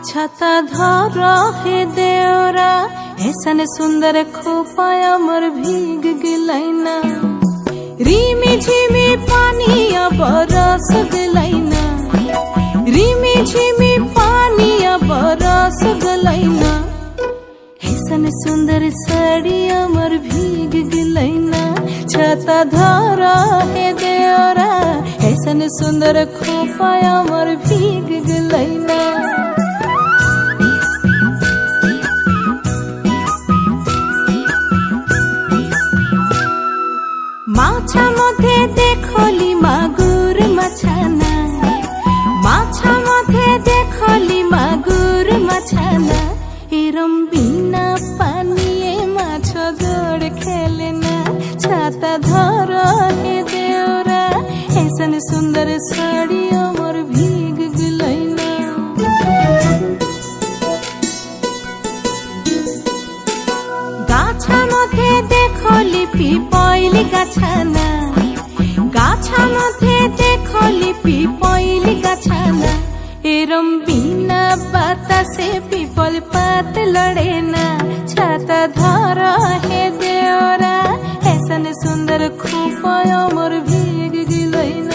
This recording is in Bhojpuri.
छाता धर हे देवरा ऐसन सुंदर खोपाया मर भीग गिलैना रिमी झिमी पानी बरस गलैना रिमी झिमी पानी बरस गलैना ऐसन सुंदर साड़ी अमर भीग गलैना छाता धर हे देवरा ऐसन सुंदर खोपाया अमर भीग गलैना माछा मध्ये देखली मागुर मछाना माछा मध्ये देखली मागुर मछाना एरम बिना पानिए माछ जोड़ खेलना छाता धर हे देवरा ऐसन सुंदर साड़ी अमर भीग गलैना गाछा मध्ये देखली पिपैली गाछाना गाछा मध्ये देखली पिपैली गाछाना एरम बिना बातासे पिपल पात लड़ेना छाता धर हे देवरा ऐसन सुंदर खोपाया मोर भीग गलैना।